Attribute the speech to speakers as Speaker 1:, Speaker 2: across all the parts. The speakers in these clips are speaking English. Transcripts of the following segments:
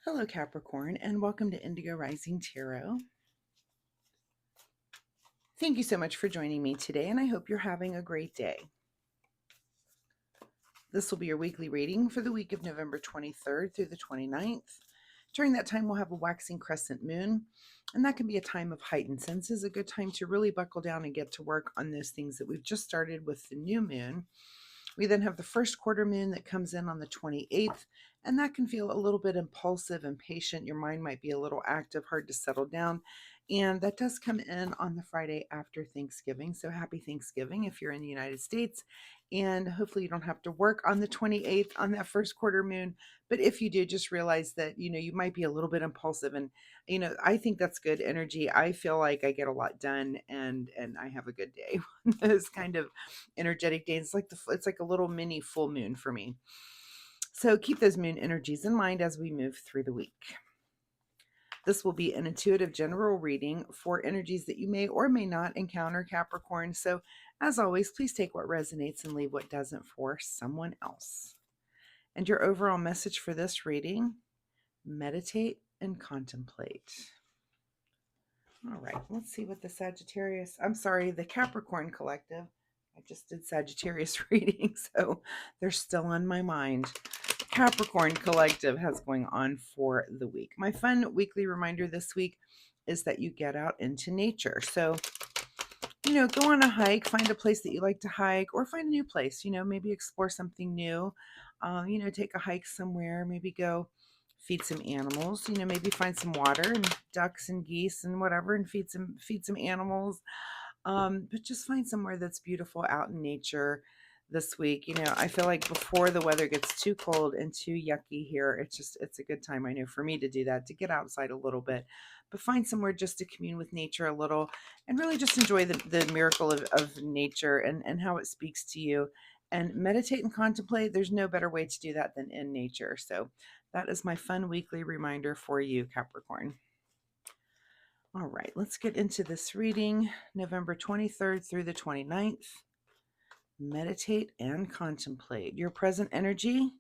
Speaker 1: Hello, Capricorn, and welcome to Indigo Rising Tarot. Thank you so much for joining me today, and I hope you're having a great day. This will be your weekly reading for the week of November 23rd through the 29th. During that time, we'll have a waxing crescent moon, and that can be a time of heightened senses, a good time to really buckle down and get to work on those things that we've just started with the new moon. We then have the first quarter moon that comes in on the 28th, and that can feel a little bit impulsive, impatient. Your mind might be a little active, hard to settle down. And that does come in on the Friday after Thanksgiving. So happy Thanksgiving if you're in the United States. And hopefully you don't have to work on the 28th on that first quarter moon. But if you do, just realize that, you might be a little bit impulsive. And, I think that's good energy. I feel like I get a lot done and I have a good day. Those kind of energetic days. It's like a little mini full moon for me. So keep those moon energies in mind as we move through the week. This will be an intuitive general reading for energies that you may or may not encounter, Capricorn. So as always, please take what resonates and leave what doesn't for someone else. And your overall message for this reading: meditate and contemplate. All right, let's see what the the Capricorn collective. I just did Sagittarius reading, so they're still on my mind. Capricorn collective has going on for the week. My fun weekly reminder this week is that you get out into nature. So, go on a hike, find a place that you like to hike, or find a new place, maybe explore something new. Take a hike somewhere, maybe go feed some animals, maybe find some water and ducks and geese and whatever and feed some animals. But just find somewhere that's beautiful out in nature this week. I feel like before the weather gets too cold and too yucky here, it's a good time, I know, for me to do that, to get outside a little bit, but find somewhere just to commune with nature a little and really just enjoy the miracle of nature and how it speaks to you, and meditate and contemplate. There's no better way to do that than in nature. So that is my fun weekly reminder for you, Capricorn. All right, let's get into this reading, November 23rd through the 29th. Meditate and contemplate. Your present energy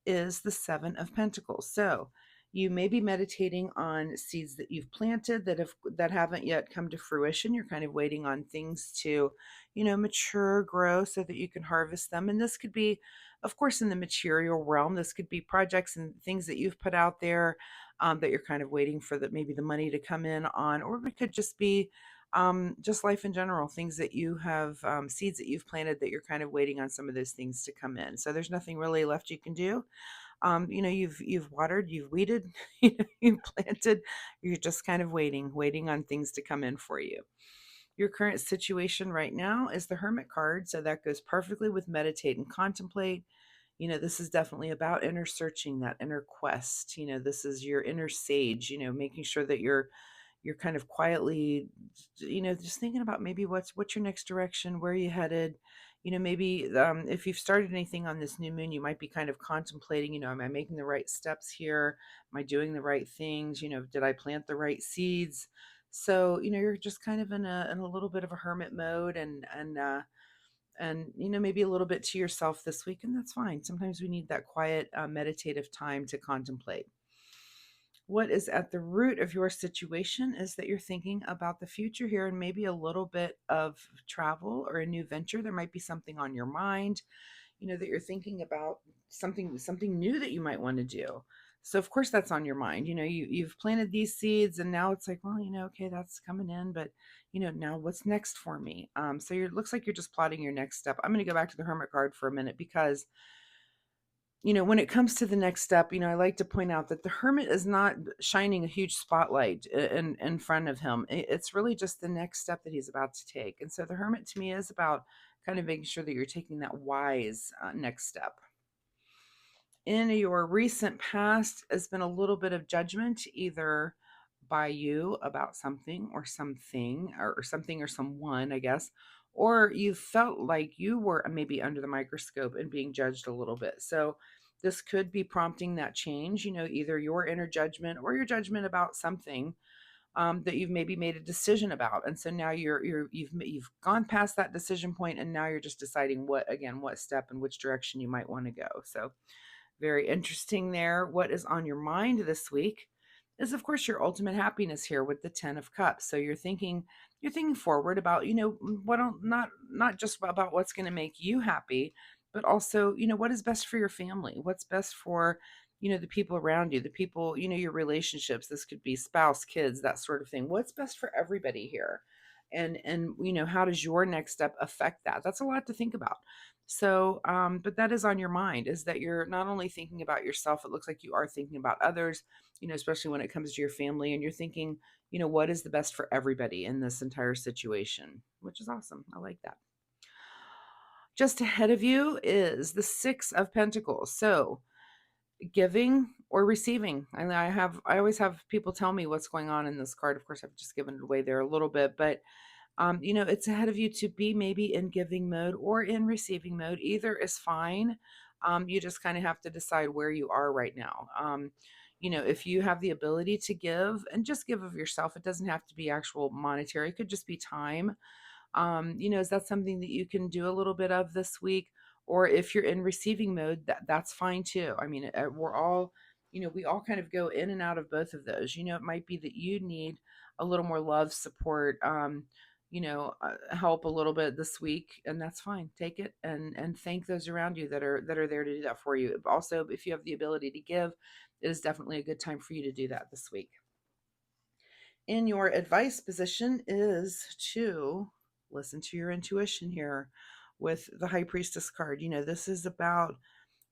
Speaker 1: is the Seven of Pentacles. So you may be meditating on seeds that you've planted that haven't yet come to fruition. You're kind of waiting on things to, mature, grow so that you can harvest them. And this could be, of course, in the material realm. This could be projects and things that you've put out there that you're kind of waiting for maybe the money to come in on, or it could just be just life in general, things that you have, seeds that you've planted that you're kind of waiting on some of those things to come in. So there's nothing really left you can do. You've watered, you've weeded, you've planted. You're just kind of waiting on things to come in for you. Your current situation right now is the Hermit card, so that goes perfectly with meditate and contemplate. This is definitely about inner searching, that inner quest. This is your inner sage, making sure that you're kind of quietly, just thinking about maybe what's your next direction, where are you headed. Maybe if you've started anything on this new moon, you might be kind of contemplating, am I making the right steps here? Am I doing the right things? Did I plant the right seeds? So, you're just kind of in a little bit of a hermit mode, and maybe a little bit to yourself this week, and that's fine. Sometimes we need that quiet, meditative time to contemplate. What is at the root of your situation is that you're thinking about the future here, and maybe a little bit of travel or a new venture. There might be something on your mind, that you're thinking about, something new that you might want to do. So of course that's on your mind. You've planted these seeds, and now it's like, well, okay, that's coming in, but now what's next for me? So it looks like you're just plotting your next step. I'm going to go back to the Hermit card for a minute, because when it comes to the next step, I like to point out that the Hermit is not shining a huge spotlight in front of him. It's really just the next step that he's about to take. And so the Hermit to me is about kind of making sure that you're taking that wise next step. In your recent past has been a little bit of judgment, either by you about something or something, or something or someone, I guess, or you felt like you were maybe under the microscope and being judged a little bit. So this could be prompting that change, either your inner judgment or your judgment about something that you've maybe made a decision about. And so now you've gone past that decision point, and now you're just deciding what step and which direction you might want to go. So Very interesting there. What is on your mind this week is, of course, your ultimate happiness here with the 10 of cups. So you're thinking forward about, not just about what's going to make you happy, but also, what is best for your family? What's best for, the people around you, the people, your relationships. This could be spouse, kids, that sort of thing. What's best for everybody here? And how does your next step affect that? That's a lot to think about. So, but that is on your mind, is that you're not only thinking about yourself, it looks like you are thinking about others, especially when it comes to your family, and you're thinking, what is the best for everybody in this entire situation, which is awesome. I like that. Just ahead of you is the Six of Pentacles. So, giving or receiving. I always have people tell me what's going on in this card. Of course, I've just given it away there a little bit, but it's ahead of you to be maybe in giving mode or in receiving mode. Either is fine. You just kind of have to decide where you are right now. If you have the ability to give, and just give of yourself, it doesn't have to be actual monetary, it could just be time. Is that something that you can do a little bit of this week? Or if you're in receiving mode, that's fine too. I mean, we're all, we all kind of go in and out of both of those. It might be that you need a little more love, support, help a little bit this week, and that's fine. Take it and thank those around you that are there to do that for you. Also, if you have the ability to give, it is definitely a good time for you to do that this week. In your advice position is to listen to your intuition here with the High Priestess card. This is about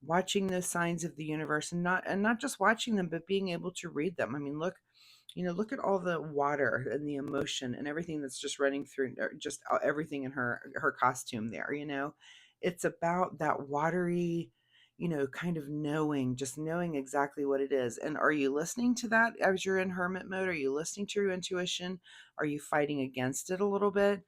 Speaker 1: watching those signs of the universe, and not just watching them, but being able to read them. I mean, look at all the water and the emotion and everything that's just running through, just everything in her costume there. It's about that watery, kind of just knowing exactly what it is. And are you listening to that as you're in hermit mode? Are you listening to your intuition? Are you fighting against it a little bit?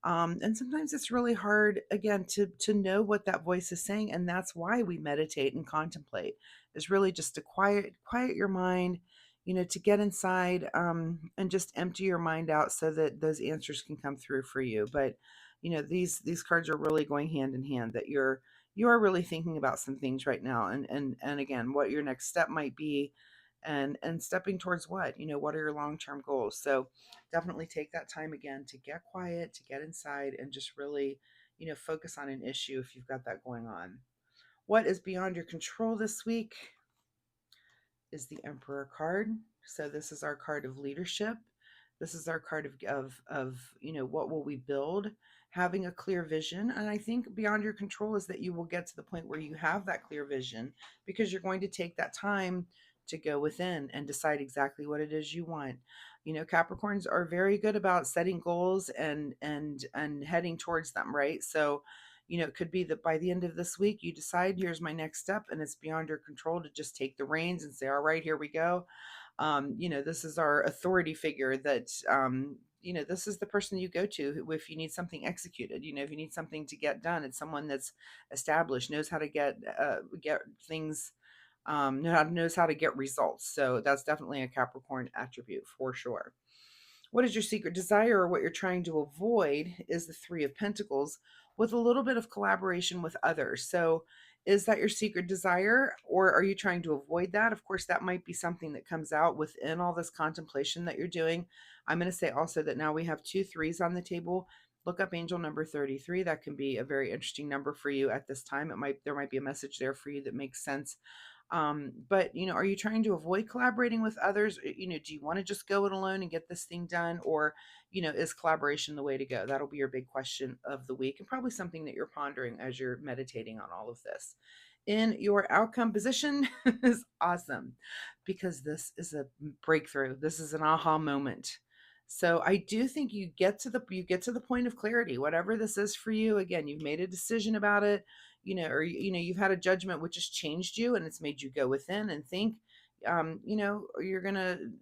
Speaker 1: And sometimes it's really hard, again, to know what that voice is saying, and that's why we meditate and contemplate. Is really just to quiet your mind, to get inside, and just empty your mind out so that those answers can come through for you. But these cards are really going hand in hand, that you are really thinking about some things right now, and again, what your next step might be, and stepping towards what are your long-term goals. So definitely take that time again to get quiet, to get inside, and just really focus on an issue if you've got that going on. What is beyond your control this week is the Emperor card. So this is our card of leadership. This is our card of what will we build, having a clear vision. And I think beyond your control is that you will get to the point where you have that clear vision, because you're going to take that time to go within and decide exactly what it is you want. Capricorns are very good about setting goals and heading towards them, right? So it could be that by the end of this week, you decide, here's my next step, and it's beyond your control to just take the reins and say, all right, here we go. This is our authority figure that, this is the person you go to if you need something executed. If you need something to get done, it's someone that's established, knows how to get things, knows how to get results. So that's definitely a Capricorn attribute for sure. What is your secret desire, or what you're trying to avoid, is the Three of Pentacles, with a little bit of collaboration with others. So is that your secret desire, or are you trying to avoid that? Of course, that might be something that comes out within all this contemplation that you're doing. I'm going to say also that now we have 2 3s on the table. Look up angel number 33. That can be a very interesting number for you at this time. There might be a message there for you that makes sense. But are you trying to avoid collaborating with others? Do you want to just go it alone and get this thing done, or is collaboration the way to go? That'll be your big question of the week, and probably something that you're pondering as you're meditating on all of this. In your outcome position is awesome, because this is a breakthrough. This is an aha moment. So I do think you get to the point of clarity, whatever this is for you. Again, you've made a decision about it, or you've had a judgment which has changed you, and it's made you go within and think.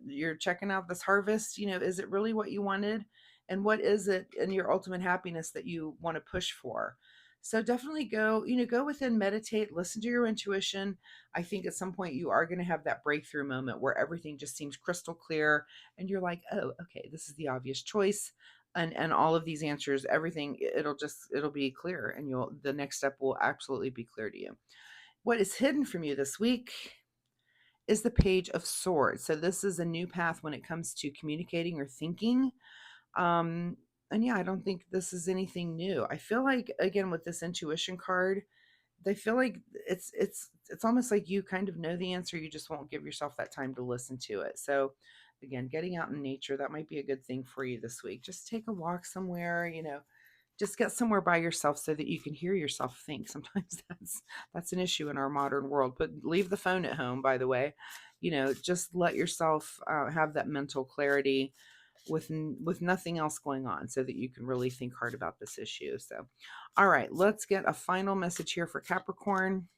Speaker 1: You're checking out this harvest. Is it really what you wanted, and what is it in your ultimate happiness that you want to push for? So definitely go within, meditate, listen to your intuition. I think at some point you are going to have that breakthrough moment where everything just seems crystal clear, and you're like, oh, okay, this is the obvious choice. And all of these answers, everything, it'll be clear, and the next step will absolutely be clear to you. What is hidden from you this week is the Page of Swords. So this is a new path when it comes to communicating or thinking. Um, and yeah, I don't think this is anything new. I feel like, again, with this intuition card, they feel like it's almost like you kind of know the answer, you just won't give yourself that time to listen to it. So again, getting out in nature, that might be a good thing for you this week. Just take a walk somewhere, just get somewhere by yourself so that you can hear yourself think. Sometimes that's an issue in our modern world, but leave the phone at home, by the way. Just let yourself have that mental clarity with nothing else going on, so that you can really think hard about this issue. So all right, let's get a final message here for Capricorn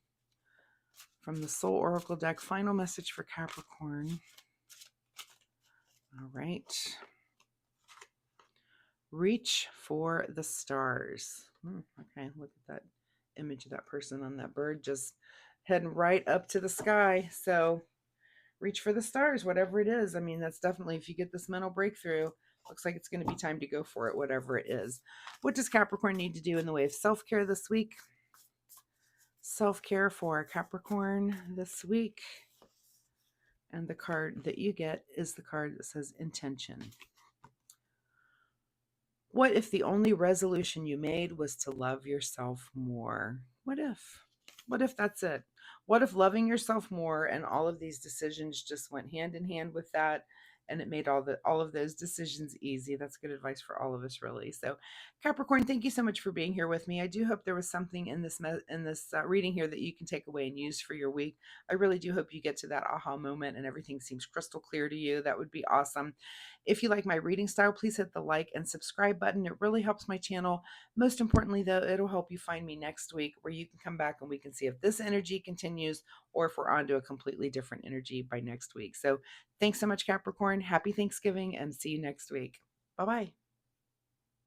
Speaker 1: from the Soul Oracle deck. Final message for Capricorn. All right. Reach for the stars. Okay, look at that image of that person on that bird just heading right up to the sky. So reach for the stars, whatever it is. I mean, that's definitely, if you get this mental breakthrough, looks like it's going to be time to go for it, whatever it is. What does Capricorn need to do in the way of self-care this week? Self-care for Capricorn this week. And the card that you get is the card that says intention. What if the only resolution you made was to love yourself more? What if? What if that's it? What if loving yourself more and all of these decisions just went hand in hand with that, and it made all of those decisions easy? That's good advice for all of us, really. So, Capricorn, thank you so much for being here with me. I do hope there was something in this reading here that you can take away and use for your week. I really do hope you get to that aha moment and everything seems crystal clear to you. That would be awesome. If you like my reading style, please hit the like and subscribe button. It really helps my channel. Most importantly, though, it'll help you find me next week, where you can come back and we can see if this energy continues or if we're on to a completely different energy by next week. So thanks so much, Capricorn. Happy Thanksgiving and see you next week. Bye-bye.